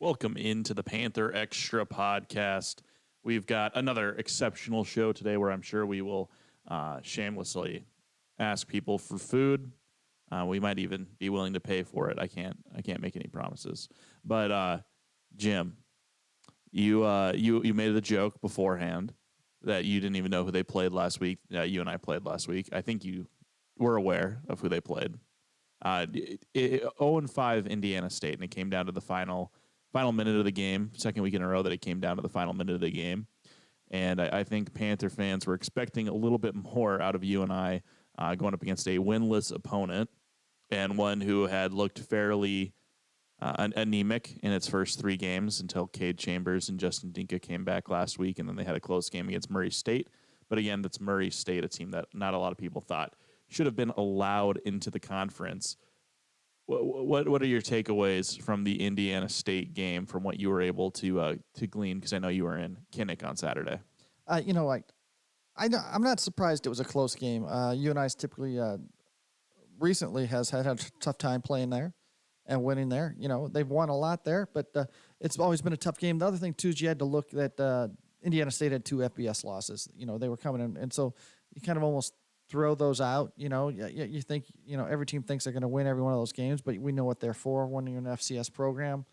Welcome into the PantherExtra podcast. We've got another exceptional show today where I'm sure we will shamelessly ask people for food. We might even be willing to pay for it. I can't make any promises. But Jim, you made the joke beforehand that you didn't even know who they played last week. You and I played last week. I think you were aware of who they played. 0-5 Indiana State, and it came down to the final minute of the game. Second week in a row that it came down to the final minute of the game. And I think Panther fans were expecting a little bit more out of you and I going up against a winless opponent and one who had looked fairly anemic in its first three games until Cade Chambers and Justin Dinka came back last week, and then they had a close game against Murray State. But again, that's Murray State, a team that not a lot of people thought should have been allowed into the conference. What are your takeaways from the Indiana State game from what you were able to glean? Because I know you were in Kinnick on Saturday. I'm not surprised it was a close game. UNI's typically recently has had a tough time playing there and winning there. You know, they've won a lot there, but it's always been a tough game. The other thing, too, is you had to look at Indiana State had 2 FBS losses. You know, they were coming in, and so you kind of almost throw those out. You know, you think, every team thinks they're going to win every one of those games, but we know what they're for when you're in an FCS program.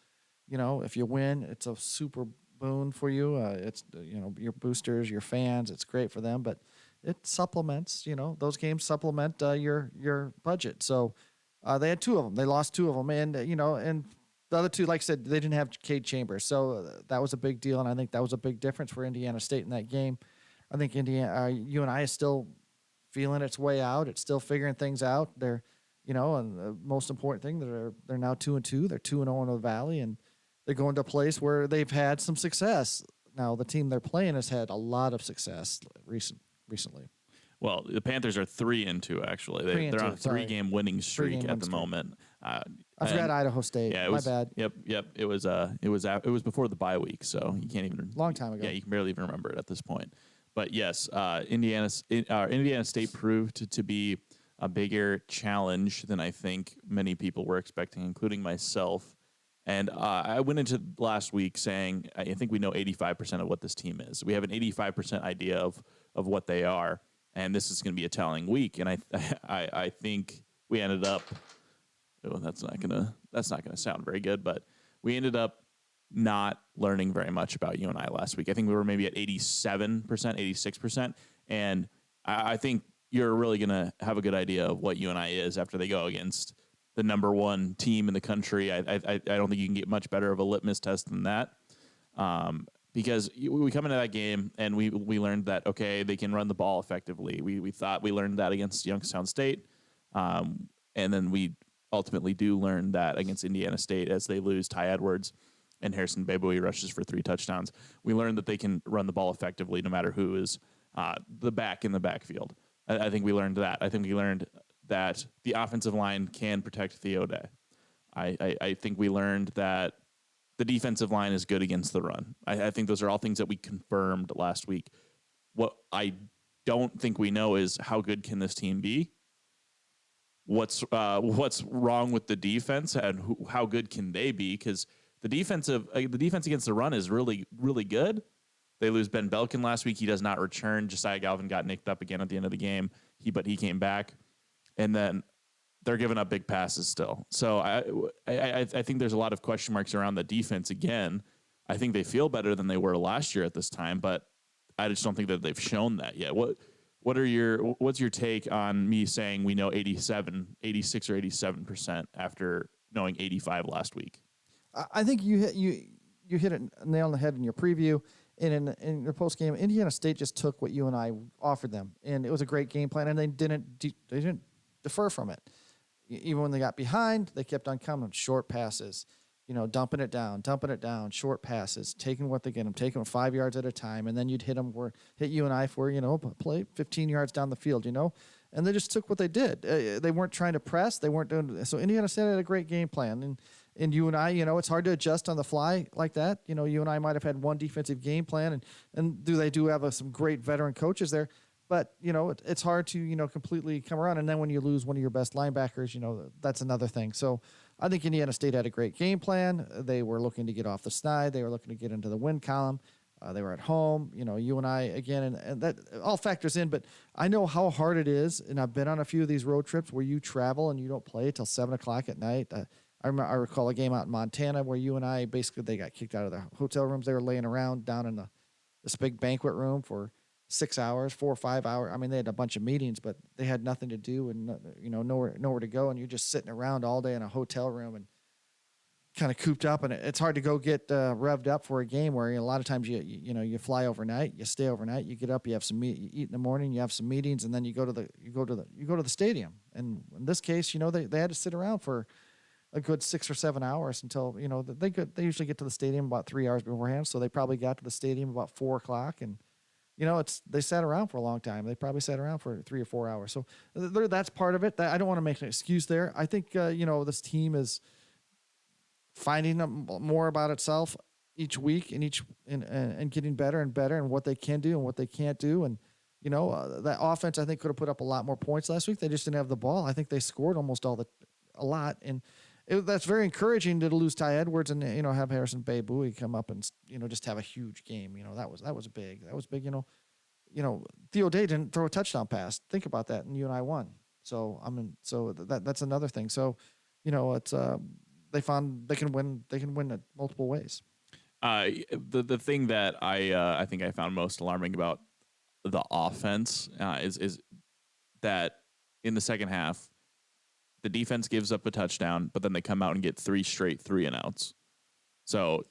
You know, if you win, it's a super boon for you. It's, your boosters, your fans, it's great for them, but it supplements, those games supplement your budget. So they had 2 of them. They lost 2 of them. And, and the other 2, like I said, they didn't have Cade Chambers. So that was a big deal, and I think that was a big difference for Indiana State in that game. I think UNI is still feeling its way out. It's still figuring things out. They're, and the most important thing, they're now 2-2. They're 2-0 in the Valley, and they're going to a place where they've had some success. Now, the team they're playing has had a lot of success recently. Well, the Panthers are 3-2 actually. They're on a 3-game winning streak at the moment. I forgot Idaho State. Yeah, my bad. Yep. It was before the bye week, so you can't even long time ago. Yeah, you can barely even remember it at this point. But yes, Indiana State proved to be a bigger challenge than I think many people were expecting, including myself. And I went into last week saying I think we know 85% of what this team is. We have an 85% idea of what they are, and this is going to be a telling week. And I think we ended up. Oh, that's not gonna sound very good, but we ended up not learning very much about UNI last week. I think we were maybe at 87%, 86%, and I think you're really going to have a good idea of what UNI is after they go against the number 1 team in the country. I don't think you can get much better of a litmus test than that, because we come into that game and we learned that, okay, they can run the ball effectively. We thought we learned that against Youngstown State, and then we ultimately do learn that against Indiana State as they lose Ty Edwards and Harrison Baboui rushes for 3 touchdowns. We learned that they can run the ball effectively no matter who is the back in the backfield. I think we learned that. I think we learned that the offensive line can protect Theode. I think we learned that the defensive line is good against the run. I think those are all things that we confirmed last week. What I don't think we know is how good can this team be? What's wrong with the defense, and how good can they be? Because the defense against the run is really, really good. They lose Ben Belkin last week. He does not return. Josiah Galvin got nicked up again at the end of the game. He came back, and then they're giving up big passes still. So I think there's a lot of question marks around the defense again. I think they feel better than they were last year at this time, but I just don't think that they've shown that yet. What's your take on me saying we know 86 or 87% after knowing 85 last week? I think you hit it nail on the head in your preview. And in the post game, Indiana State just took what you and I offered them, and it was a great game plan. And they didn't defer from it. Even when they got behind, they kept on coming short passes, dumping it down, short passes, taking what they get them, taking them 5 yards at a time, and then you'd hit you and I for play 15 yards down the field, and they just took what they did. They weren't trying to press, they weren't doing so. Indiana State had a great game plan, and you and I, it's hard to adjust on the fly like that. You and I might have had one defensive game plan, and do have some great veteran coaches there. But, it's hard to, completely come around. And then when you lose one of your best linebackers, that's another thing. So I think Indiana State had a great game plan. They were looking to get off the snide. They were looking to get into the win column. They were at home, you and I again, and that all factors in. But I know how hard it is. And I've been on a few of these road trips where you travel and you don't play till 7:00 at night. I recall a game out in Montana where you and I basically, they got kicked out of the hotel rooms. They were laying around down in this big banquet room for 6 hours, 4 or 5 hours. I mean, they had a bunch of meetings, but they had nothing to do and nowhere to go. And you're just sitting around all day in a hotel room and kind of cooped up. And it's hard to go get revved up for a game where a lot of times you fly overnight, you stay overnight, you get up, you have some you eat in the morning, you have some meetings, and then you go to the stadium. And in this case, they had to sit around for a good 6 or 7 hours until they usually get to the stadium about 3 hours beforehand. So they probably got to the stadium about 4:00 and. They sat around for a long time. They probably sat around for 3 or 4 hours. So that's part of it. I don't want to make an excuse there. I think, this team is finding more about itself each week and getting better and better and what they can do and what they can't do. And, that offense, I think, could have put up a lot more points last week. They just didn't have the ball. I think they scored a lot. And that's very encouraging to lose Ty Edwards and, have Harrison Bowie come up and, just have a huge game. That was big. That was big. Theo Day didn't throw a touchdown pass. Think about that. And you and I won. So, that's another thing. So, it's, they found they can win it multiple ways. The thing that I think I found most alarming about the offense is that in the second half, the defense gives up a touchdown, but then they come out and get 3 straight 3-and-outs. So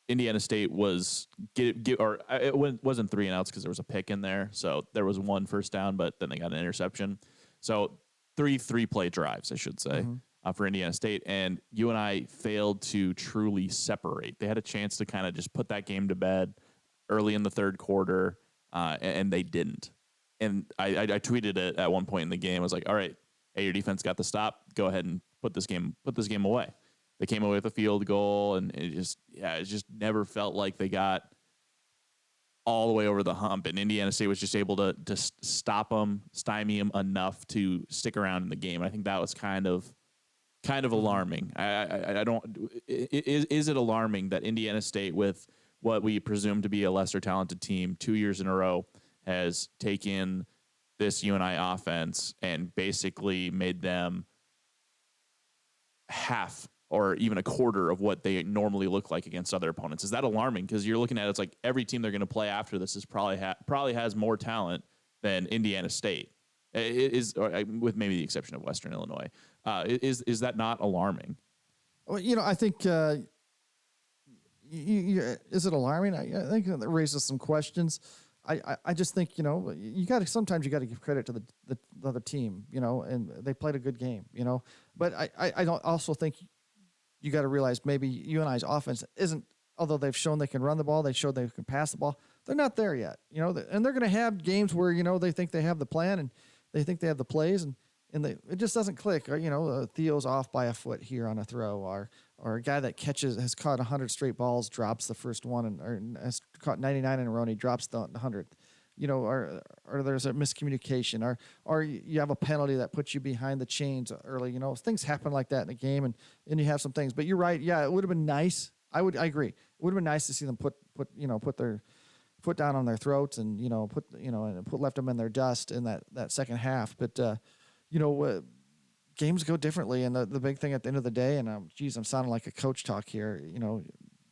Indiana State wasn't 3-and-outs because there was a pick in there. So there was 1 first down, but then they got an interception. So 3-play drives, I should say, for Indiana State. And you and I failed to truly separate. They had a chance to kind of just put that game to bed early in the third quarter, and they didn't. And I tweeted it at one point in the game. I was like, all right, hey, your defense got the stop. Go ahead and put this game away. They came away with a field goal, and it just never felt like they got all the way over the hump. And Indiana State was just able to stop them, stymie them enough to stick around in the game. I think that was kind of alarming. I don't. Is it alarming that Indiana State, with what we presume to be a lesser talented team, 2 years in a row, has taken this UNI offense and basically made them half or even a quarter of what they normally look like against other opponents? Is that alarming? Because you're looking at it's like every team they're going to play after this is probably has more talent than Indiana State. It is, with maybe the exception of Western Illinois. Is that not alarming? Well, I think is it alarming? I think that raises some questions. I just think, sometimes you got to give credit to the other team, and they played a good game, but I don't also think you got to realize maybe UNI's offense isn't, although they've shown they can run the ball, they showed they can pass the ball. They're not there yet, and they're going to have games where, they think they have the plan and they think they have the plays and it just doesn't click. Or, Theo's off by a foot here on a throw, or a guy that has caught 100 straight balls, drops the first one, or has caught 99 in a row and he drops the 100th. Or there's a miscommunication, or you have a penalty that puts you behind the chains early. Things happen like that in a game, and you have some things. But you're right. Yeah, it would have been nice. I agree. It would have been nice to see them put their foot down on their throats and left them in their dust in that second half. But games go differently, and the big thing at the end of the day, and I'm sounding like a coach talk here.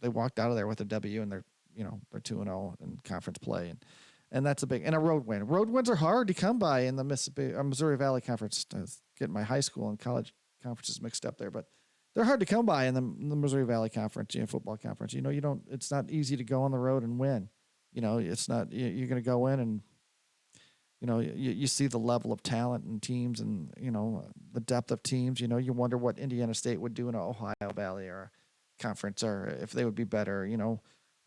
They walked out of there with a W, and they're 2-0 in conference play, and that's a road win. Road wins are hard to come by in the Missouri Valley Conference. Getting my high school and college conferences mixed up there, but they're hard to come by in the Missouri Valley Conference, football conference. It's not easy to go on the road and win. It's not. You're going to go in and. You see the level of talent in teams and, the depth of teams. You wonder what Indiana State would do in an Ohio Valley or a conference, or if they would be better,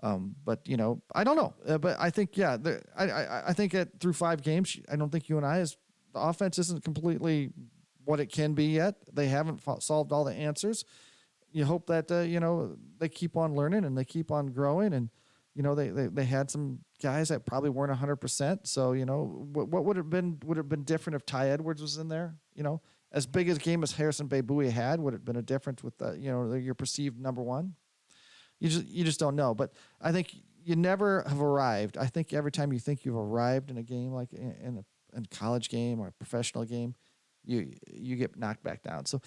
But, I don't know. But I think, I think through 5 games, I don't think the offense isn't completely what it can be yet. They haven't solved all the answers. You hope that, they keep on learning and they keep on growing and, They had some guys that probably weren't 100%. So, what would have been different if Ty Edwards was in there? As big a game as Harrison Beiboui had, would it have been a difference with your perceived number one? You just don't know. But I think you never have arrived. I think every time you think you've arrived in a game, like in a college game or a professional game, you get knocked back down. So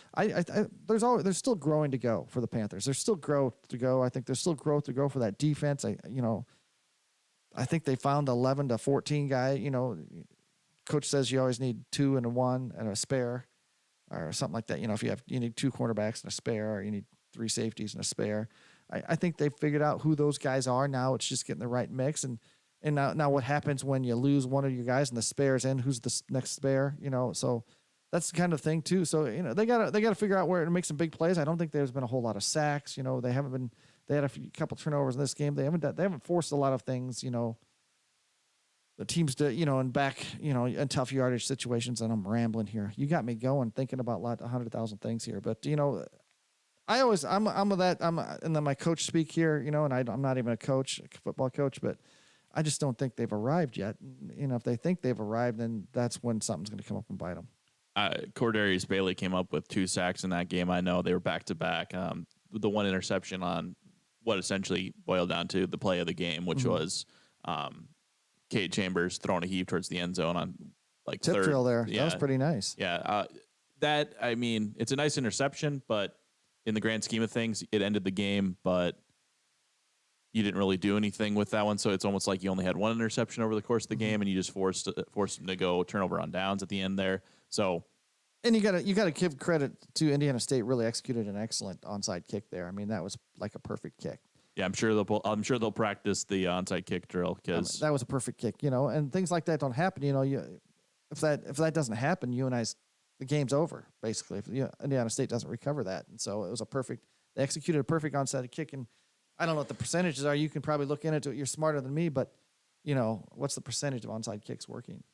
there's still growing to go for the Panthers. There's still growth to go. I think there's still growth to go for that defense. I think they found 11 to 14 guy. Coach says you always need 2 and a 1 and a spare, or something like that. If you need 2 cornerbacks and a spare, or you need 3 safeties and a spare. I think they figured out who those guys are. Now it's just getting the right mix. And now what happens when you lose one of your guys and the spare's in? Who's the next spare? So that's the kind of thing too. So they gotta figure out where to make some big plays. I don't think there's been a whole lot of sacks. They haven't been. They had couple turnovers in this game. They haven't forced a lot of things. The teams to in back in tough yardage situations. And I'm rambling here. You got me going thinking about 100,000 things here. But I'm and then my coach speak here, and I'm not even a coach, a football coach, but I just don't think they've arrived yet. If they think they've arrived, then that's when something's going to come up and bite them. Cordarius Bailey came up with 2 sacks in that game. I know they were back to back. The one interception on what essentially boiled down to the play of the game, which was Cade Chambers throwing a heave towards the end zone on tip third. drill there. Yeah. That was pretty nice. Yeah. It's a nice interception, but in the grand scheme of things, it ended the game, but you didn't really do anything with that one. So it's almost like you only had 1 interception over the course of the game, and you just forced them to go turnover on downs at the end there. So, and you gotta give credit to Indiana State. Really executed an excellent onside kick there. I mean, that was like a perfect kick. Yeah, I'm sure they'll practice the onside kick drill because that was a perfect kick. And things like that don't happen. If that doesn't happen, the game's over basically. If Indiana State doesn't recover that, and so it was they executed a perfect onside kick. And I don't know what the percentages are. You can probably look into it. You're smarter than me, but what's the percentage of onside kicks working?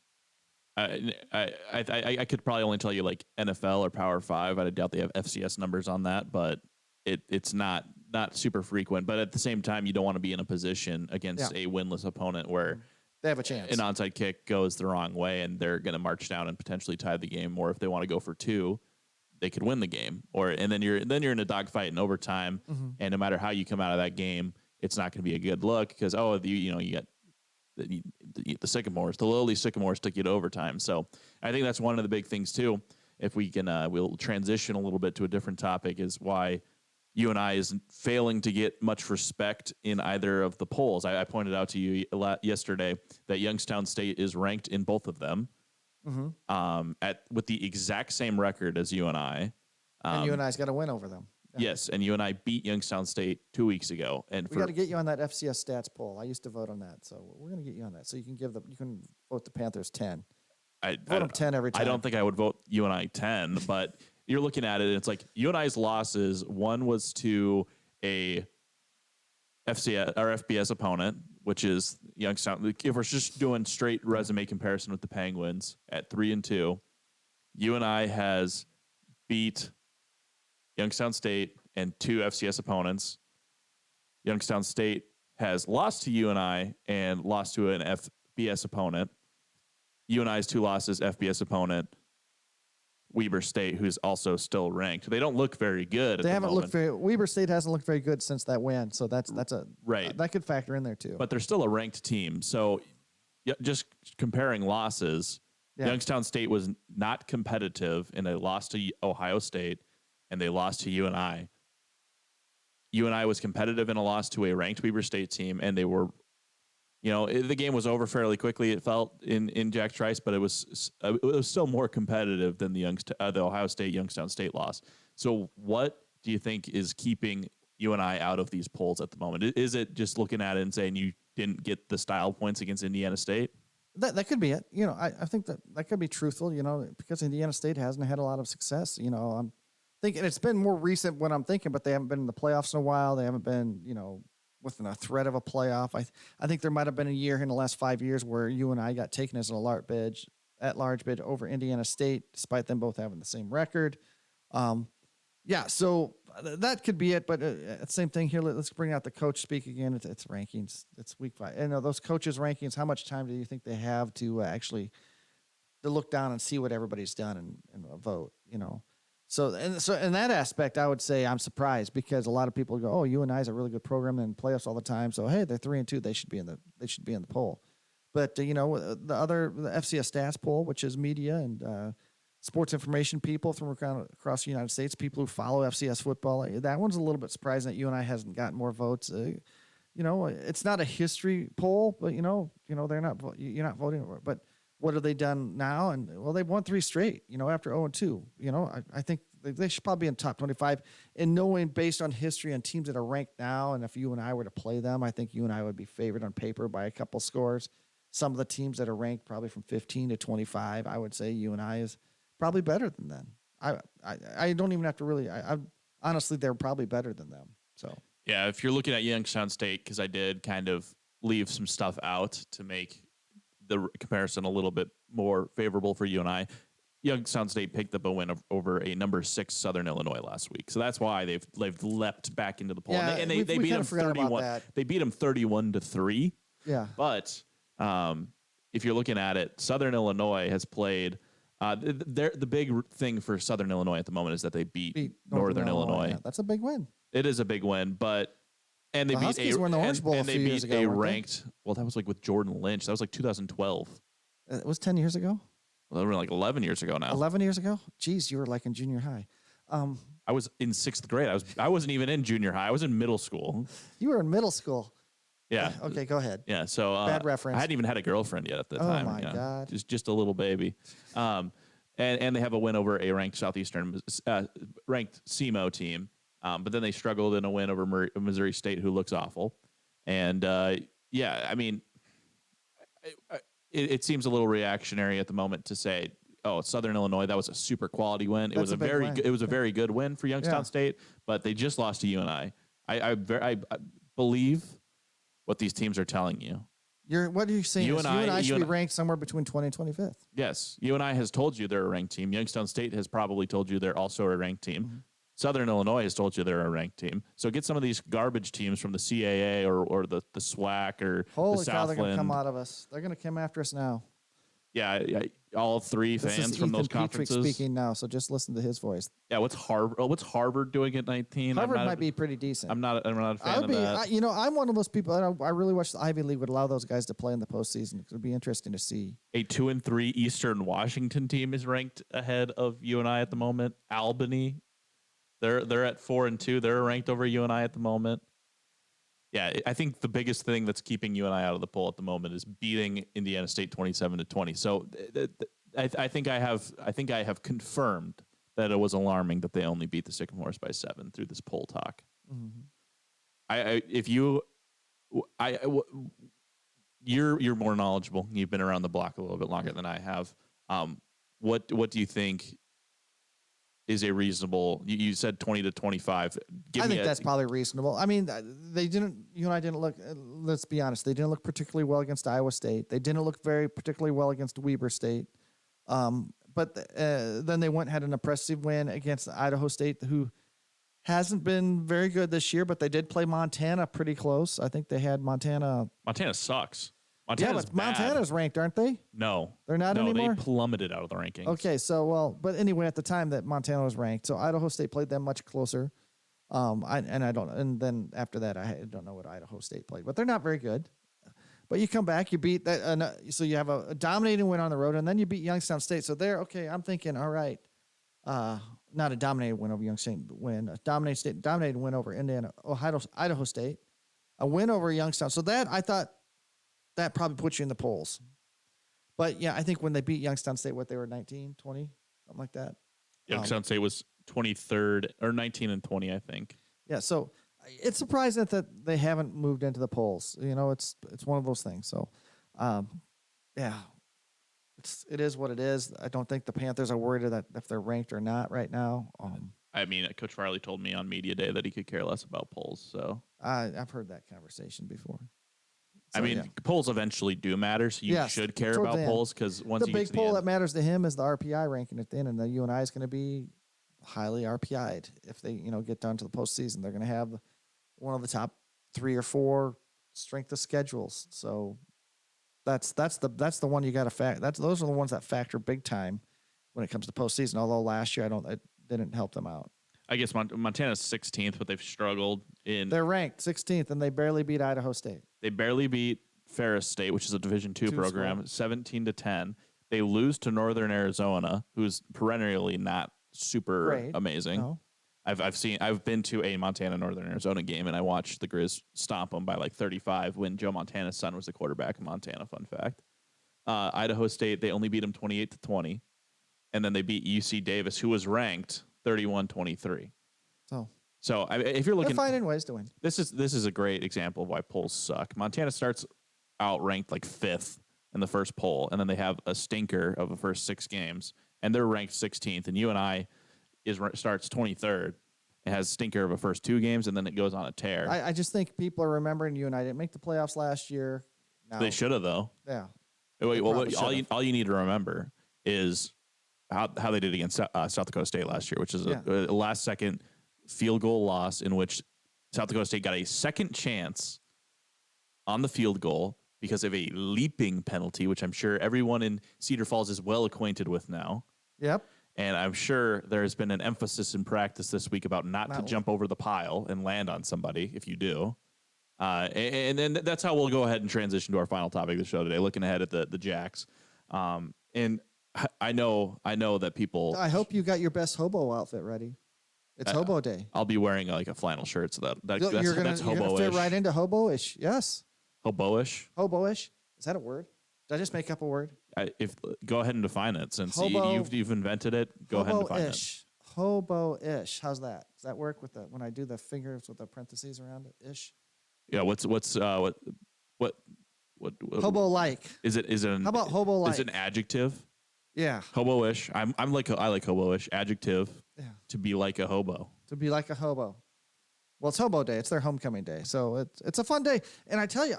I could probably only tell you like NFL or Power 5. I doubt they have FCS numbers on that, but it's not super frequent. But at the same time, you don't want to be in a position against a winless opponent where they have a chance. An onside kick goes the wrong way and they're going to march down and potentially tie the game. Or if they want to go for 2, they could win the game. And then you're in a dogfight in overtime. And no matter how you come out of that game, it's not going to be a good look because you got the Sycamores, the lowly Sycamores took you to overtime. So I think that's one of the big things too. If we can, we'll transition a little bit to a different topic, is why UNI is failing to get much respect in either of the polls. I pointed out to you yesterday that Youngstown State is ranked in both of them, with the exact same record as UNI. And UNI's got to win over them. Yeah. Yes, and UNI beat Youngstown State 2 weeks ago. And we got to get you on that FCS stats poll. I used to vote on that, so we're going to get you on that. So you can vote the Panthers 10. Vote them 10 every time. I don't think I would vote UNI 10, but you're looking at it, and it's like UNI's losses. One was to a FCS or FBS opponent, which is Youngstown. If we're just doing straight resume comparison with the Penguins at 3-2, UNI has beat Youngstown State and 2 FCS opponents. Youngstown State has lost to UNI and lost to an FBS opponent. UNI's 2 losses, FBS opponent, Weber State, who's also still ranked. They don't look very good. They haven't looked very. Weber State hasn't looked very good since that win. So that's right. That could factor in there too. But they're still a ranked team. So just comparing losses, Youngstown State was not competitive, and they lost to Ohio State, and they lost to UNI. UNI was competitive in a loss to a ranked Weber State team, and they were, the game was over fairly quickly. It felt in Jack Trice, but it was still more competitive than the Ohio State Youngstown State loss. So, what do you think is keeping UNI out of these polls at the moment? Is it just looking at it and saying you didn't get the style points against Indiana State? That could be it. I think that could be truthful. Because Indiana State hasn't had a lot of success. I'm thinking it's been more recent when I'm thinking, but they haven't been in the playoffs in a while. They haven't been, within a threat of a playoff. I think there might have been a year in the last 5 years where UNI got taken as an at-large bid over Indiana State, despite them both having the same record. So that could be it. But same thing here. Let's bring out the coach speak again. It's rankings. It's week 5. And those coaches' rankings, how much time do you think they have to actually to look down and see what everybody's done and vote, So in that aspect, I would say I'm surprised because a lot of people go, "Oh, UNI is a really good program and playoffs all the time." So hey, they're 3-2. They should be in the poll. But the FCS stats poll, which is media and sports information people from across the United States, people who follow FCS football, that one's a little bit surprising that UNI hasn't gotten more votes. It's not a history poll, but you're not voting. But what have they done now? And well, they've won 3 straight. After 0-2. I think they should probably be in top 25. And knowing based on history and teams that are ranked now, and if UNI were to play them, I think UNI would be favored on paper by a couple scores. Some of the teams that are ranked probably from 15 to 25, I would say UNI is probably better than them. I don't even have to really. Honestly, they're probably better than them. So yeah, if you're looking at Youngstown State, because I did kind of leave some stuff out to make the comparison a little bit more favorable for UNI. Youngstown State picked up a win over a number 6 Southern Illinois last week, so that's why they've leapt back into the poll. Yeah, and they beat them 31. They beat them 31-3. Yeah, but if you're looking at it, Southern Illinois has played. The big thing for Southern Illinois at the moment is that they beat Northern Illinois. Yeah, that's a big win. It is a big win, but and they the beat Huskies were in the Orange Bowl and a they few beat years ago, a weren't they? ranked. Well, that was like with Jordan Lynch. That was like 2012. It was 10 years ago. Well, that was like 11 years ago now. 11 years ago. Jeez, you were like in junior high. I was in 6th grade. I wasn't even in junior high. I was in middle school. You were in middle school. Yeah. Okay, go ahead. Yeah. So Bad reference. I hadn't even had a girlfriend yet at the time. Oh my God. Just a little baby. And they have a win over a ranked Southeastern ranked SEMO team. But then they struggled in a win over Missouri State, who looks awful. And yeah, I mean, it seems a little reactionary at the moment to say, "Oh, Southern Illinois, that was a super quality win." It was a very good win for Youngstown State, but they just lost to UNI. I believe what these teams are telling you. What are you saying? UNI should be ranked somewhere between 20 and 25th. Yes, UNI has told you they're a ranked team. Youngstown State has probably told you they're also a ranked team. Mm-hmm. Southern Illinois has told you they're a ranked team. So get some of these garbage teams from the CAA or the SWAC or Holy the cow, they're going Southland. to come out of us. They're going to come after us now. Yeah, all 3 fans from those conferences. Speaking now, so just listen to his voice. Yeah, what's Harvard doing at 19? Harvard might be pretty decent. I'm not a fan of that. I'm one of those people. I really wish the Ivy League would allow those guys to play in the postseason. It would be interesting to see. A 2-3 Eastern Washington team is ranked ahead of UNI at the moment. Albany, they're at 4-2. They're ranked over UNI at the moment. Yeah, I think the biggest thing that's keeping UNI out of the poll at the moment is beating Indiana State 27-20. So I think I have confirmed that it was alarming that they only beat the Sycamores by 7 through this poll talk. Mm-hmm. You're more knowledgeable. You've been around the block a little bit longer than I have. What do you think is a reasonable? You said 20-25. I think that's probably reasonable. I mean, UNI didn't look. Let's be honest. They didn't look particularly well against Iowa State. They didn't look particularly well against Weber State. But then they went and had an impressive win against Idaho State, who hasn't been very good this year. But they did play Montana pretty close. I think they had Montana. Montana sucks. Montana's ranked, aren't they? No, they're not anymore. They plummeted out of the rankings. Okay, but anyway, at the time that Montana was ranked, so Idaho State played them much closer. And then after that, I don't know what Idaho State played, but they're not very good. But you come back, you beat that, so you have a dominating win on the road, and then you beat Youngstown State. So I'm thinking, all right, not a dominating win over Youngstown, a dominated win over Idaho State, a win over Youngstown. So that I thought. That probably puts you in the polls. But, yeah, I think when they beat Youngstown State, they were 19, 20, something like that. Youngstown State was 23rd or 19-20, I think. Yeah, so it's surprising that they haven't moved into the polls. It's one of those things. So, yeah, it is what it is. I don't think the Panthers are worried that if they're ranked or not right now. I mean, Coach Farley told me on media day that he could care less about polls. So I've heard that conversation before. So, polls eventually do matter, so you should care about polls because once you get to the big poll that matters to him is the RPI ranking at the end, and the UNI is going to be highly RPI'd if they get down to the postseason. They're going to have one of the top 3 or 4 strength of schedules. So that's the one you got to factor. Those are the ones that factor big time when it comes to postseason. Although last year it didn't help them out. I guess Montana's 16th, but they've struggled in. They're ranked 16th, and they barely beat Idaho State. They barely beat Ferris State, which is a Division II program, 17-10. They lose to Northern Arizona, who's perennially not super Great. amazing. No. I've been to a Montana Northern Arizona game, and I watched the Grizz stomp them by like 35 when Joe Montana's son was the quarterback in Montana. Fun fact. Idaho State, they only beat them 28-20, and then they beat UC Davis, who was ranked 31-23. So if you're looking, they're finding ways to win. This is a great example of why polls suck. Montana starts out ranked like 5th in the first poll, and then they have a stinker of the first 6 games, and they're ranked 16th. And UNI starts 23rd. It has stinker of the first 2 games, and then it goes on a tear. I just think people are remembering UNI didn't make the playoffs last year. Now, They should have though. Yeah. Wait, all you need to remember is how they did against South Dakota State last year, which is a last second field goal loss in which South Dakota State got a second chance on the field goal because of a leaping penalty, which I'm sure everyone in Cedar Falls is well acquainted with now. Yep. And I'm sure there's been an emphasis in practice this week about not to jump over the pile and land on somebody if you do. And then that's how we'll go ahead and transition to our final topic of the show today, looking ahead at the Jacks. And I know that people. I hope you got your best hobo outfit ready. It's hobo day. I'll be wearing like a flannel shirt, so that's you're gonna fit right into hobo-ish. Yes. Hobo-ish. Hobo-ish. Is that a word? Did I just make up a word? Go ahead and define it since you've invented it. Go ahead and define it. Hobo-ish. How's that? Does that work with when I do the fingers with the parentheses around it? Ish. Yeah. What? Hobo-like. Is it? How about hobo-like? Is it an adjective? Yeah. Hobo-ish. I like hobo-ish. Adjective. Yeah. To be like a hobo. To be like a hobo. Well, it's hobo day. It's their homecoming day, so it's a fun day. And I tell you,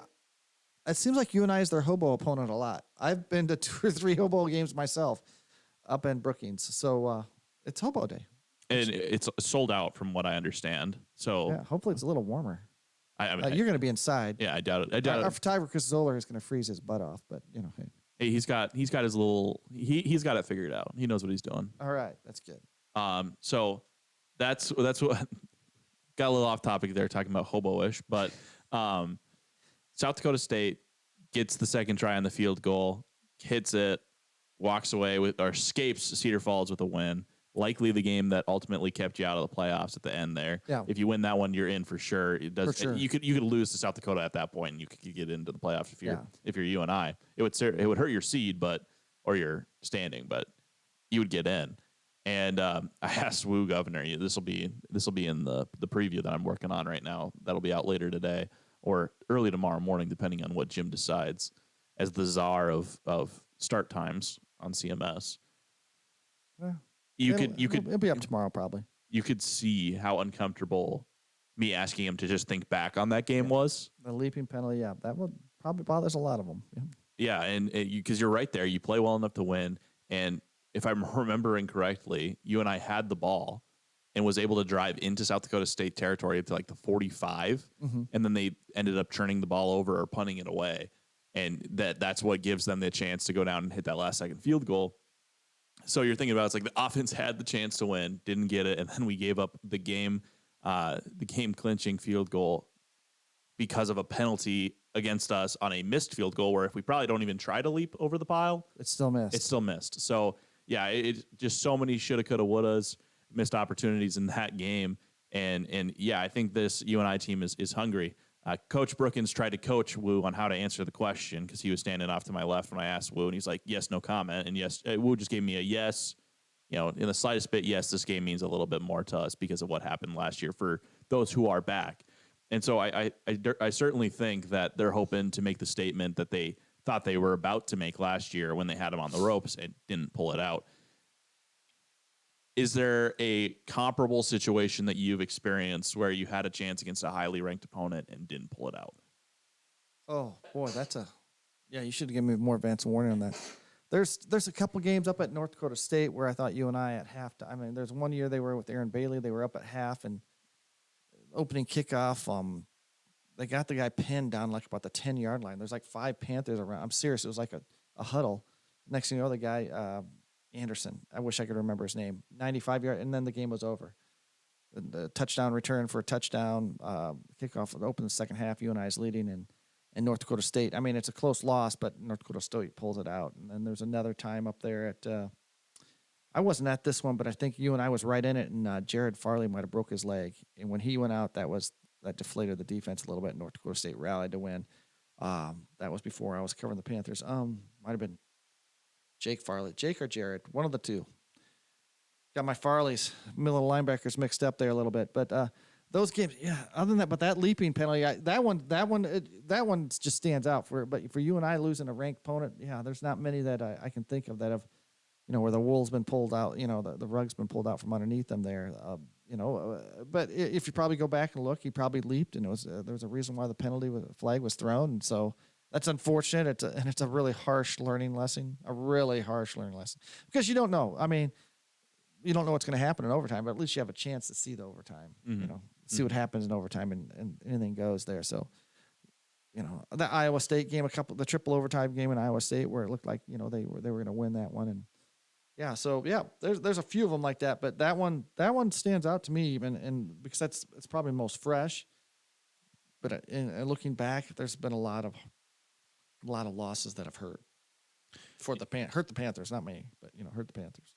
it seems like UNI is their hobo opponent a lot. I've been to 2 or 3 hobo games myself up in Brookings, so it's hobo day. And it's sold out from what I understand. So yeah, hopefully it's a little warmer. You're going to be inside. Yeah, I doubt it. Our photographer Chris Zoller is going to freeze his butt off, but hey, he's got his little. He's got it figured out. He knows what he's doing. All right, that's good. So that's what got a little off topic there, talking about hobo-ish, but South Dakota State gets the second try on the field goal, hits it, walks away or escapes Cedar Falls with a win. Likely the game that ultimately kept you out of the playoffs at the end there. Yeah. If you win that one, you're in for sure. It does. For sure. You could lose to South Dakota at that point, and you could get into the playoffs if you're UNI. It would hurt your seed, or your standing, but you would get in. And I asked Woo Governor, this will be in the preview that I'm working on right now. That'll be out later today or early tomorrow morning, depending on what Jim decides as the czar of start times on CMS. Yeah. It'll be up tomorrow probably. You could see how uncomfortable me asking him to just think back on that game was. The leaping penalty, yeah, that would probably bothers a lot of them. Yeah, and because you're right there, you play well enough to win, and if I'm remembering correctly, you and I had the ball and was able to drive into South Dakota State territory to like the 45, and then they ended up churning the ball over or punting it away, and that's what gives them the chance to go down and hit that last second field goal. So you're thinking about it's like the offense had the chance to win, didn't get it, and then we gave up the game clinching field goal because of a penalty against us on a missed field goal. Where if we probably don't even try to leap over the pile, it's still missed. So yeah, it just so many shoulda, coulda, wouldas, missed opportunities in that game, and yeah, I think this UNI team is hungry. Coach Brookings tried to coach Woo on how to answer the question because he was standing off to my left when I asked Woo, and he's like, yes, no comment. And yes, Woo just gave me a yes, in the slightest bit, yes, this game means a little bit more to us because of what happened last year for those who are back. And so I certainly think that they're hoping to make the statement that they thought they were about to make last year when they had him on the ropes and didn't pull it out. Is there a comparable situation that you've experienced where you had a chance against a highly ranked opponent and didn't pull it out? Oh, boy, you should have given me more advance warning on that. There's a couple games up at North Dakota State where I thought UNI at halftime. I mean, there's one year they were with Aaron Bailey. They were up at half and opening kickoff. They got the guy pinned down like about the 10-yard line. There's like 5 Panthers around. I'm serious. It was like a huddle. Next thing you know, the guy Anderson. I wish I could remember his name. 95-yard, and then the game was over. The touchdown return for a touchdown. Kickoff open the second half. UNI is leading and North Dakota State. I mean, it's a close loss, but North Dakota State pulls it out. And then there's another time up there at I wasn't at this one, but I think UNI was right in it, and Jared Farley might have broke his leg. And when he went out, that deflated the defense a little bit. North Dakota State rallied to win. That was before I was covering the Panthers. Might have been Jake Farley. Jake or Jared, one of the two. Got my Farleys, middle linebackers mixed up there a little bit. But those games, yeah, other than that, but that leaping penalty, that one just stands out but for UNI losing a ranked opponent, yeah, there's not many that I can think of that have, where the wool's been pulled out, the rug's been pulled out from underneath them there. But if you probably go back and look, he probably leaped, and there was a reason why the flag was thrown, and so that's unfortunate. It's a really harsh learning lesson, because you don't know. I mean, you don't know what's going to happen in overtime, but at least you have a chance to see the overtime. Mm-hmm. See what happens in overtime, and anything goes there. So, the Iowa State game, the triple overtime game in Iowa State, where it looked like they were going to win that one, and yeah. So yeah, there's a few of them like that, but that one stands out to me even, and because it's probably most fresh. But in looking back, there's been a lot of losses that have hurt hurt the Panthers, not me, but hurt the Panthers.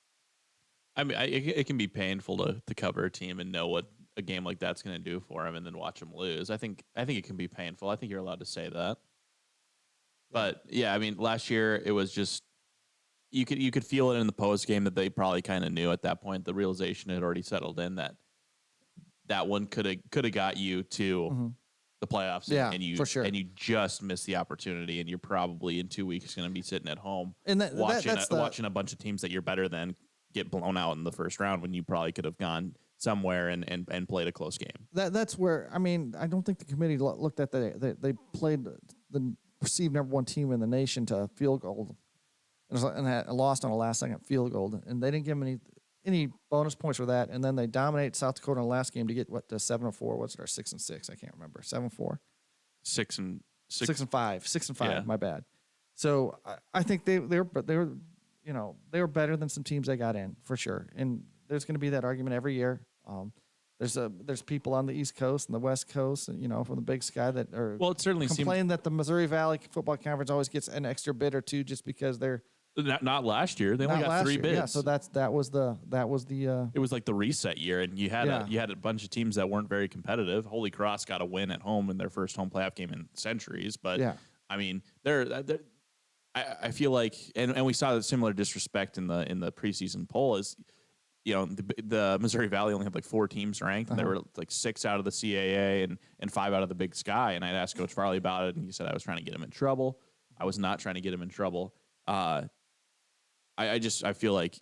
I mean, it can be painful to cover a team and know what a game like that's going to do for them, and then watch them lose. I think it can be painful. I think you're allowed to say that. But yeah, I mean, last year it was just you could feel it in the post game that they probably kind of knew at that point. The realization had already settled in that one could have got you to the playoffs. Yeah, and you for sure. And you just missed the opportunity, and you're probably in 2 weeks going to be sitting at home and watching a bunch of teams that you're better than get blown out in the first round when you probably could have gone somewhere and played a close game. That's where, I mean, I don't think the committee looked at they played the perceived number one team in the nation to a field goal and had lost on a last second field goal, and they didn't give them any bonus points for that. And then they dominate South Dakota in the last game to get to 7-4. What's it, or 6-6? I can't remember. 7-4. 6-5. 6-5. Yeah. My bad. So I think they were better than some teams they got in for sure. And there's going to be that argument every year. There's people on the East Coast and the West Coast, and from the Big Sky that are it certainly complain that the Missouri Valley Football Conference always gets an extra bid or two just because they're not last year. They only got 3 bids. Yeah, so that was the. It was like the reset year, and you had a bunch of teams that weren't very competitive. Holy Cross got a win at home in their first home playoff game in centuries, but I mean, I feel like, and we saw the similar disrespect in the preseason poll is, the Missouri Valley only had like 4 teams ranked, and there were like 6 out of the CAA and 5 out of the Big Sky. And I'd asked Coach Farley about it, and he said I was trying to get him in trouble. I was not trying to get him in trouble. I feel like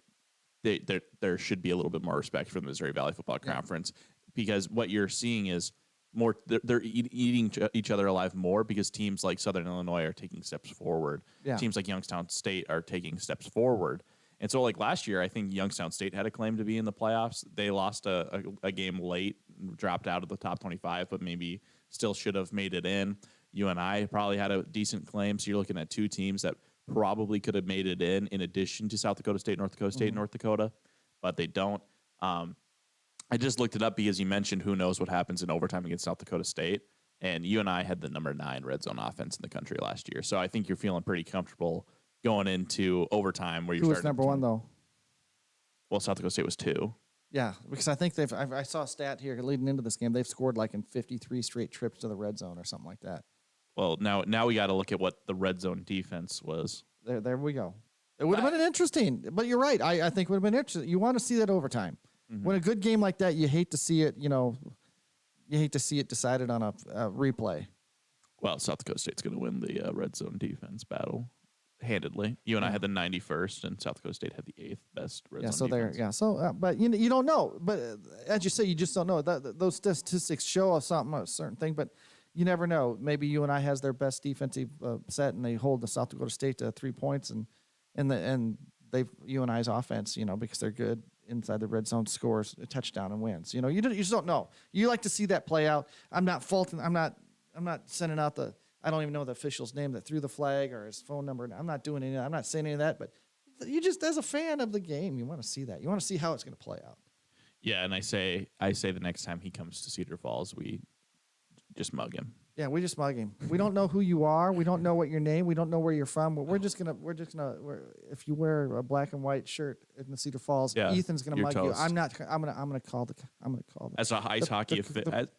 there should be a little bit more respect for the Missouri Valley Football Conference, because what you're seeing is more they're eating each other alive more, because teams like Southern Illinois are taking steps forward. Yeah. Teams like Youngstown State are taking steps forward. And so, like last year, I think Youngstown State had a claim to be in the playoffs. They lost a game late, dropped out of the top 25, but maybe still should have made it in. UNI probably had a decent claim. So you're looking at 2 teams that probably could have made it in addition to South Dakota State, North Dakota State, North Dakota, but they don't. I just looked it up because you mentioned who knows what happens in overtime against South Dakota State, and UNI had the number 9 red zone offense in the country last year. So I think you're feeling pretty comfortable going into overtime where you're Who was number 1 though? Well, South Dakota State was 2. Yeah, because I think I saw a stat here leading into this game. They've scored like in 53 straight trips to the red zone or something like that. Well, now we got to look at what the red zone defense was. There we go. It would have been interesting, but you're right. I think it would have been interesting. You want to see that overtime. Mm-hmm. When a good game like that, you hate to see it. You hate to see it decided on a replay. Well, South Dakota State's going to win the red zone defense battle handedly. UNI had the 91st, and South Dakota State had the 8th best red zone defense. But you don't know. But as you say, you just don't know. Those statistics show us something, a certain thing, but you never know. Maybe UNI has their best defensive set, and they hold the South Dakota State to 3 points, and and UNI's offense, because they're good inside the red zone, scores a touchdown and wins. You just don't know. You like to see that play out. I'm not faulting. I'm not sending out the. I don't even know the official's name that threw the flag or his phone number. I'm not doing any. I'm not saying any of that. But you just, as a fan of the game, you want to see that. You want to see how it's going to play out. Yeah, and I say the next time he comes to Cedar Falls, we just mug him. Yeah, we just mug him. We don't know who you are. We don't know what your name. We don't know where you're from. We're just gonna. If you wear a black and white shirt in the Cedar Falls, Ethan's gonna mug you. I'm not. I'm gonna call the. As an ice hockey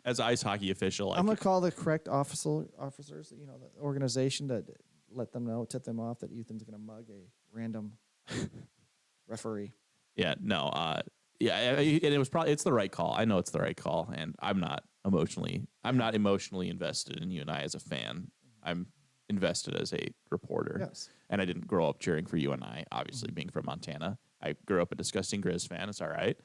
as ice hockey official, I'm gonna call the correct officers. The organization to let them know, tip them off that Ethan's gonna mug a random referee. Yeah. No. Yeah. And it was probably it's the right call. I know it's the right call, and I'm not emotionally invested in UNI as a fan. I'm invested as a reporter. Yes. And I didn't grow up cheering for UNI, obviously being from Montana. I grew up a disgusting Grizz fan. It's all right.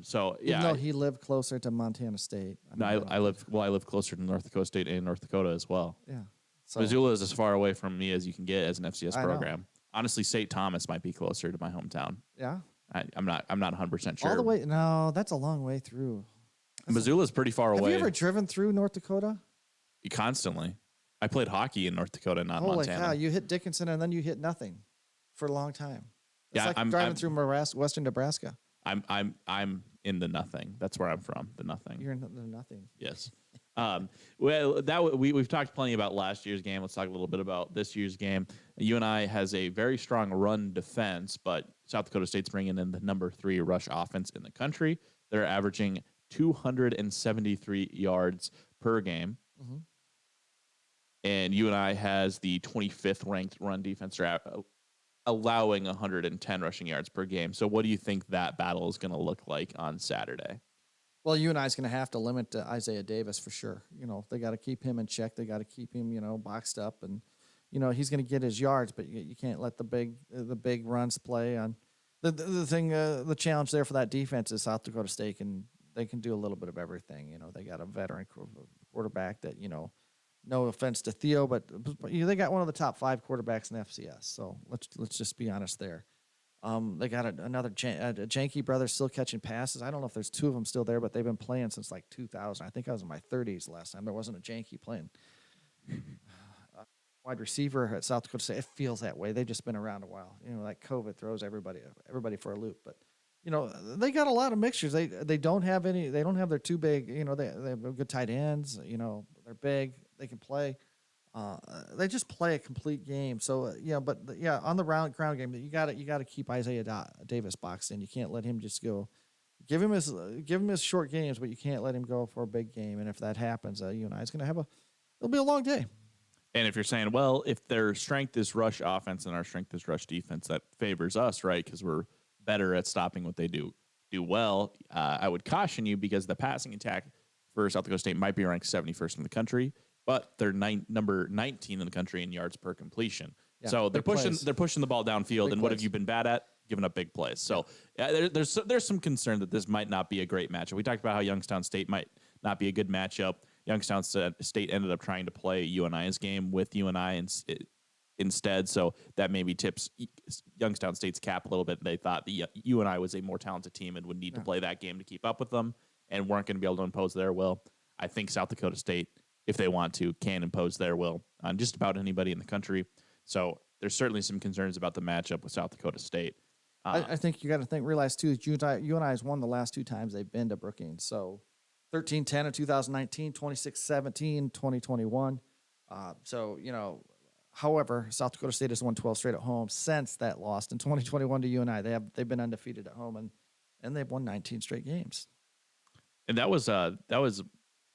So yeah. Even though he lived closer to Montana State. I live closer to North Dakota State and North Dakota as well. Yeah. So, Missoula is as far away from me as you can get as an FCS program. Honestly, St. Thomas might be closer to my hometown. Yeah. I'm not 100% sure. All the way? No, that's a long way through. Missoula's pretty far away. Have you ever driven through North Dakota? Constantly. I played hockey in North Dakota, not Holy Montana. Cow, you hit Dickinson and then you hit nothing for a long time. It's Yeah, like driving through western Nebraska. I'm in the nothing. That's where I'm from. The nothing. You're in the nothing. Yes. We've talked plenty about last year's game. Let's talk a little bit about this year's game. UNI has a very strong run defense, but South Dakota State's bringing in the number 3 rush offense in the country. They're averaging 273 yards per game. Mm-hmm. And UNI has the 25th ranked run defense, allowing 110 rushing yards per game. So what do you think that battle is going to look like on Saturday? Well, UNI's going to have to limit Isaiah Davis for sure. They got to keep him in check. They got to keep him, boxed up, and he's going to get his yards, but you can't let the big runs play on. The challenge there for that defense is South Dakota State they can do a little bit of everything. They got a veteran quarterback that no offense to Theo, but they got one of the top 5 quarterbacks in FCS. So let's just be honest there. They got another Janke brother still catching passes. I don't know if there's 2 of them still there, but they've been playing since like 2000. I think I was in my 30s last time. There wasn't a Janke playing. Wide receiver at South Dakota State. It feels that way. They've just been around a while. Like COVID throws everybody for a loop. But they got a lot of mixtures. They don't have any. They don't have their 2 big. They have good tight ends. They're big. They can play. They just play a complete game. So on the ground game, you got to keep Isaiah Davis boxed in. You can't let him just go. Give him his short games, but you can't let him go for a big game. And if that happens, UNI's going to it'll be a long day. And if you're saying, well, if their strength is rush offense and our strength is rush defense, that favors us, right? Because we're better at stopping what they do well. I would caution you because the passing attack for South Dakota State might be ranked 71st in the country, but they're number 19 in the country in yards per completion. Yeah, so they're pushing the ball downfield. Big and what plays. Have you been bad at? Giving up big plays. So there's some concern that this might not be a great matchup. We talked about how Youngstown State might not be a good matchup. Youngstown State ended up trying to play UNI's game with UNI instead, so that maybe tips Youngstown State's cap a little bit. They thought the UNI was a more talented team and would need to play that game to keep up with them and weren't going to be able to impose their will. I think South Dakota State, if they want to, can impose their will on just about anybody in the country. So there's certainly some concerns about the matchup with South Dakota State. I think you got to realize, too, that UNI has won the last 2 times they've been to Brookings. So 13-10 in 2019, 26-17, 2021. However, South Dakota State has won 12 straight at home since that loss in 2021 to UNI. They've been undefeated at home, and they've won 19 straight games. And that was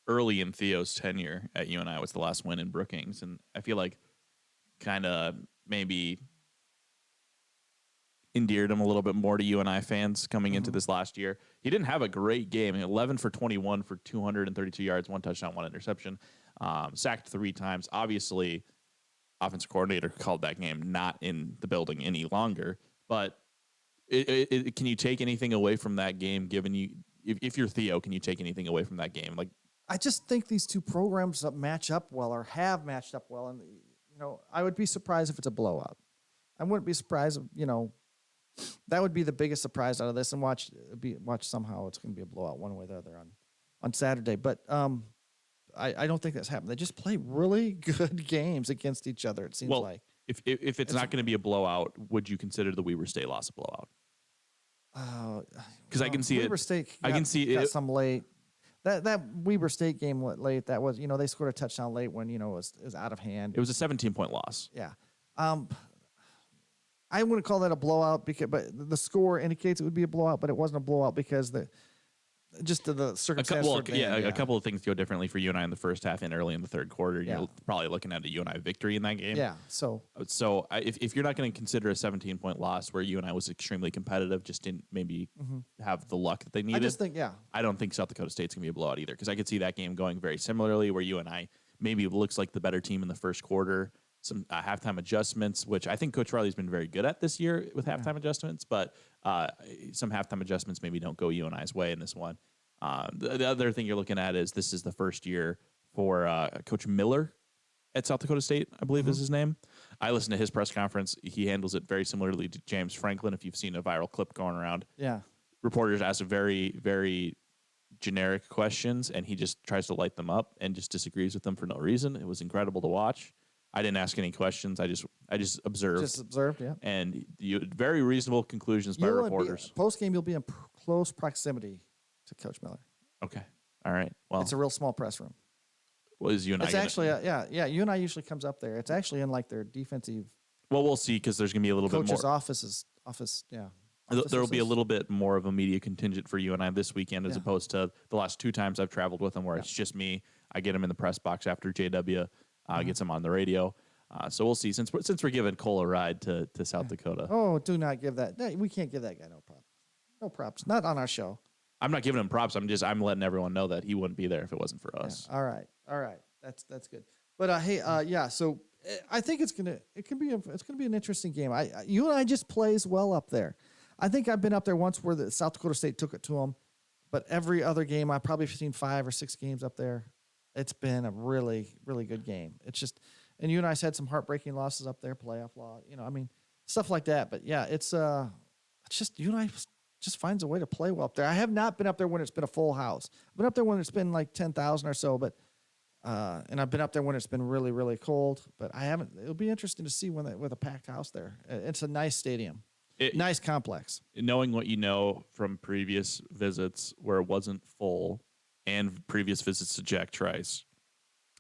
early in Theo's tenure at UNI. Was the last win in Brookings, and I feel like kind of maybe endeared him a little bit more to UNI fans coming into this last year. He didn't have a great game. 11 for 21 for 232 yards, 1 touchdown, 1 interception, sacked 3 times. Obviously, offensive coordinator called that game not in the building any longer. But can you take anything away from that game? Given if you're Theo, can you take anything away from that game? Like, I just think these 2 programs match up well or have matched up well, and I would be surprised if it's a blowout. I wouldn't be surprised. That would be the biggest surprise out of this. And watch somehow it's going to be a blowout one way or the other on Saturday. But I don't think that's happened. They just play really good games against each other. It seems like. If it's not going to be a blowout, would you consider the Weber State loss a blowout? Because I can see Weber State I can see got it. some late. That Weber State game late. That was they scored a touchdown late when it was out of hand. It was a 17-point loss. Yeah. I wouldn't call that a blowout but the score indicates it would be a blowout, but it wasn't a blowout because the circumstances. A couple of things go differently for UNI in the first half and early in the third quarter. Yeah. You're probably looking at a UNI victory in that game. Yeah. So if you're not going to consider a 17-point loss where UNI was extremely competitive, just didn't maybe have the luck that they needed. I just think I don't think South Dakota State's going to be a blowout either, because I could see that game going very similarly, where UNI maybe looks like the better team in the first quarter. Some halftime adjustments, which I think Coach Riley's been very good at this year with halftime adjustments, but some halftime adjustments maybe don't go UNI's way in this one. The other thing you're looking at is this is the first year for Coach Miller at South Dakota State, I believe is his name. I listened to his press conference. He handles it very similarly to James Franklin, if you've seen a viral clip going around. Yeah. Reporters ask very, very generic questions, and he just tries to light them up and just disagrees with them for no reason. It was incredible to watch. I didn't ask any questions. I just observed. Just observed, yeah. And very reasonable conclusions by reporters. Post game, you'll be in close proximity to Coach Miller. Okay. All right. Well, it's a real small press room. Well, is UNI? It's actually UNI usually comes up there. It's actually in like their defensive. Well, we'll see, because there's going to be a little bit more. Coach's office. Yeah. There will be a little bit more of a media contingent for UNI this weekend, as opposed to the last two times I've traveled with them, where it's just me. I get them in the press box after JW. Gets him on the radio. So we'll see. Since we're giving Cole a ride to South Dakota. Oh, do not give that. We can't give that guy no props. No props. Not on our show. I'm not giving him props. I'm letting everyone know that he wouldn't be there if it wasn't for us. Yeah. All right. That's good. But hey, So I think it's gonna be an interesting game. UNI just plays well up there. I think I've been up there once where the South Dakota State took it to them, but every other game I've probably seen 5 or 6 games up there. It's been a really, really good game. It's just, and UNI's had some heartbreaking losses up there, playoff loss, stuff like that. But yeah, it's just UNI just finds a way to play well up there. I have not been up there when it's been a full house. I've been up there when it's been like 10,000 or so, but and I've been up there when it's been really, really cold. But I haven't. It'll be interesting to see with a packed house there. It's a nice stadium, nice complex. Knowing what you know from previous visits where it wasn't full, and previous visits to Jack Trice,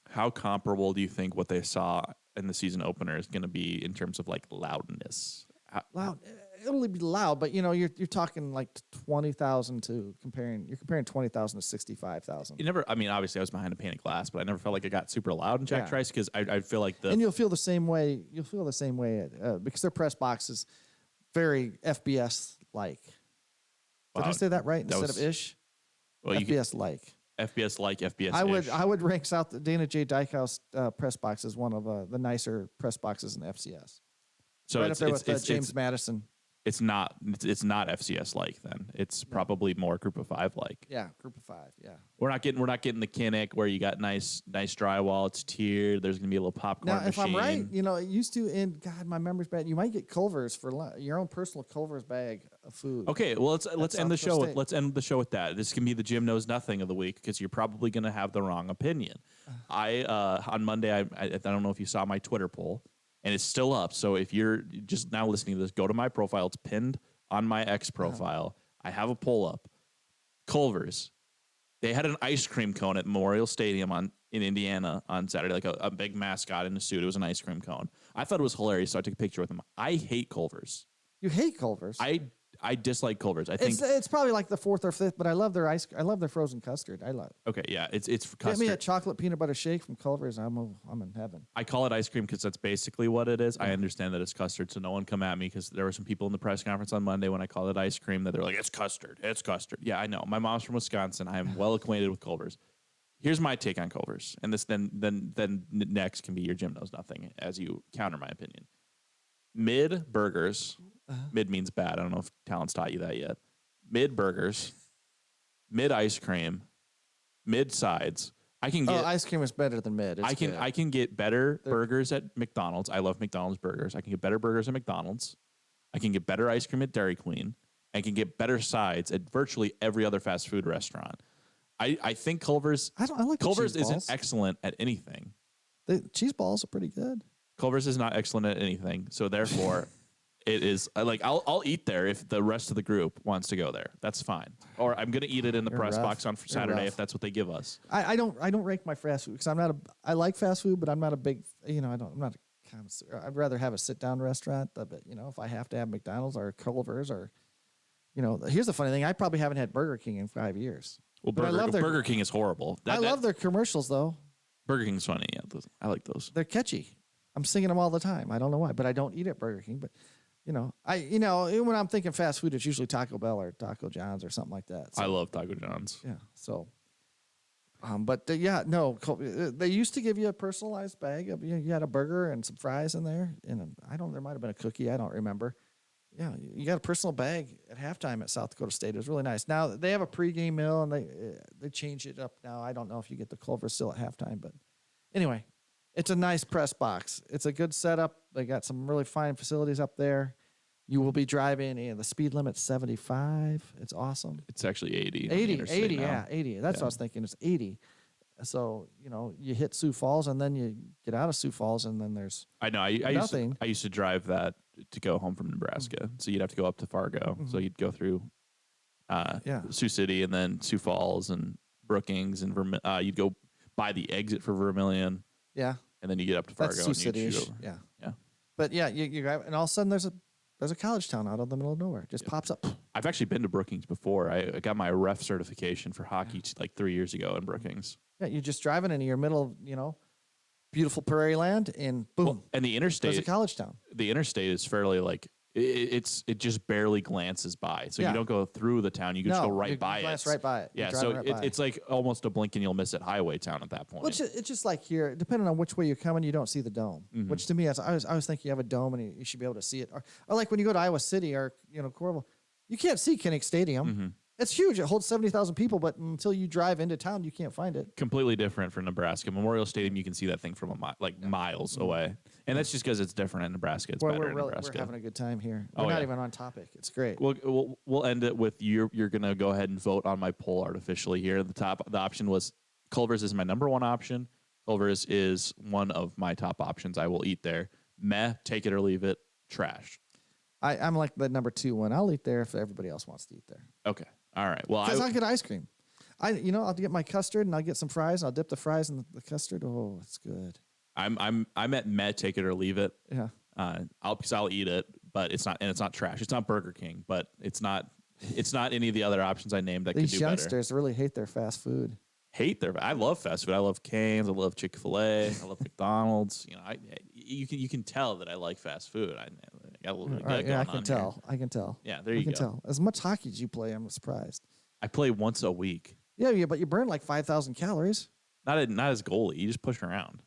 how comparable do you think what they saw in the season opener is going to be in terms of like loudness? Loud, it'll be loud, but you're talking like 20,000 to comparing. You're comparing 20,000 to 65,000. You never. I mean, obviously, I was behind a pane of glass, but I never felt like it got super loud in Jack Trice, because I feel like and you'll feel the same way. You'll feel the same way because their press box is very FBS like. Did I say that right instead of ish? Well, FBS like. FBS like FBS. I would rank South Dana J. Dykehouse press box as one of the nicer press boxes in FCS. So right up there with James Madison. It's not FCS like then. It's probably more Group of 5 like. Yeah, Group of 5. Yeah. We're not getting the Kinnick where you got nice drywall. It's tiered. There's gonna be a little popcorn now, machine. if I'm right, it used to. And God, my memory's bad. You might get Culver's for your own personal Culver's bag of food. Okay, well let's end the show. Let's end the show with that. This can be the Jim knows nothing of the week, because you're probably gonna have the wrong opinion. On Monday I don't know if you saw my Twitter poll. And it's still up. So if you're just now listening to this, go to my profile. It's pinned on my X profile. I have a poll up. Culver's. They had an ice cream cone at Memorial Stadium in Indiana on Saturday, like a big mascot in a suit. It was an ice cream cone. I thought it was hilarious, so I took a picture with him. I hate Culver's. You hate Culver's? I dislike Culver's. I think it's probably like the 4th or 5th, but I love their I love their frozen custard. Okay, yeah, it's custard. Get me a chocolate peanut butter shake from Culver's. I'm in heaven. I call it ice cream because that's basically what it is. I understand that it's custard, so no one come at me, because there were some people in the press conference on Monday when I called it ice cream that they're like, it's custard. It's custard. Yeah, I know. My mom's from Wisconsin. I am well acquainted with Culver's. Here's my take on Culver's, and this then next can be your Jim knows nothing as you counter my opinion. Mid burgers. Mid means bad. I don't know if Talon's taught you that yet. Mid burgers, mid ice cream, mid sides I can get ice cream is better than mid. It's good. I can get better burgers at McDonald's. I love McDonald's burgers. I can get better burgers at McDonald's. I can get better ice cream at Dairy Queen. I can get better sides at virtually every other fast food restaurant. I think Culver's I like Culver's the cheese isn't balls. excellent at anything. The cheese balls are pretty good. Culver's is not excellent at anything. So therefore, it is like I'll eat there if the rest of the group wants to go there. That's fine. Or I'm gonna eat it in the press rough. box on You're Saturday rough. if that's what they give us. I don't rank my fast food because I like fast food, but I'm not a big I'm not a connoisseur. I'd rather have a sit down restaurant. But if I have to have McDonald's or Culver's or here's the funny thing: I probably haven't had Burger King in 5 years. Well, But I love their- Burger King is horrible. I love their commercials though. Burger King's funny. Yeah, I like those. They're catchy. I'm singing them all the time. I don't know why, but I don't eat at Burger King. But when I'm thinking fast food, it's usually Taco Bell or Taco John's or something like that. So, I love Taco John's. yeah. So, they used to give you a personalized bag of you had a burger and some fries in there, and there might have been a cookie. I don't remember. Yeah, you got a personal bag at halftime at South Dakota State. It was really nice. Now they have a pregame meal and they changed it up now. I don't know if you get the Culver still at halftime, but anyway, it's a nice press box. It's a good setup. They got some really fine facilities up there. You will be driving. The speed limit's 75. It's awesome. It's actually 80. 80, yeah, 80. That's what I was thinking. It's 80. So, you hit Sioux Falls and then you get out of Sioux Falls and then there's I know. nothing. I used to drive that to go home from Nebraska. So you'd have to go up to Fargo. So you'd go through Sioux City and then Sioux Falls and Brookings and you'd go by the exit for Vermilion. Yeah. And then you get up to Fargo That's and Sioux you City-ish. shoot over. Yeah. Yeah. But yeah, you drive, and all of a sudden there's a college town out of the middle of nowhere. It just pops up. I've actually been to Brookings before. I got my ref certification for hockey like 3 years ago in Brookings. Yeah, you're just driving into your middle of, beautiful prairie land, and boom, Well, and the interstate, there's a college town. the interstate is fairly like it just barely glances by. So Yeah. you don't go through the town. You can just go right you by glance it. right by it. You're Yeah, driving so right by it. it's like almost a blink and you'll miss it highway town at that point. Which it's just like here, depending on which way you're coming, you don't see the dome. Mm-hmm. Which to me, I was thinking you have a dome and you should be able to see it. Or like when you go to Iowa City or Corval, you can't see Kinnick Stadium. Mm-hmm. It's huge. It holds 70,000 people, but until you drive into town, you can't find it. Completely different for Nebraska. Memorial Stadium, you can see that thing from miles away. And that's just because it's different in Nebraska. It's better in Nebraska. We're having a good time here. We're Oh, not yeah. even on topic. It's great. We'll end it with you're going to go ahead and vote on my poll artificially here. The option was Culver's is my number one option. Culver's is one of my top options. I will eat there. Meh, take it or leave it. Trash. I'm like the number 2 one. I'll eat there if everybody else wants to eat there. Okay. All right. Well, Because I'll get ice cream. I'll get my custard and I'll get some fries. I'll dip the fries in the custard. Oh, it's good. I'm at meh, take it or leave it. Yeah. I'll eat it, but it's not trash. It's not Burger King, but it's not any of the other options I named that These could do better. youngsters really hate their fast food. I love fast food. I love Cane's. I love Chick-fil-A. I love McDonald's. You can tell that I like fast food. I got a little bit of that going I on can here. tell. I can tell. Yeah, there I you can go. tell. As much hockey as you play, I'm surprised. I play once a week. Yeah, but you burn like 5,000 calories. Not as goalie. You just push around.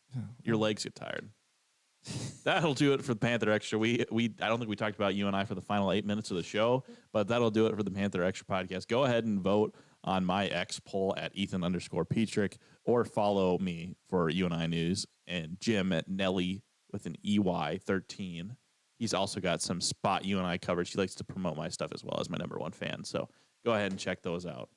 Your legs get tired. That'll do it for the Panther Extra. I don't think we talked about you and I for the final 8 minutes of the show, but that'll do it for the Panther Extra podcast. Go ahead and vote on my X poll at Ethan_Petrick, or follow me for UNI News, and Jim at Nelly with an EY13. He's also got some spot UNI coverage. He likes to promote my stuff as well as my number one fan. So go ahead and check those out.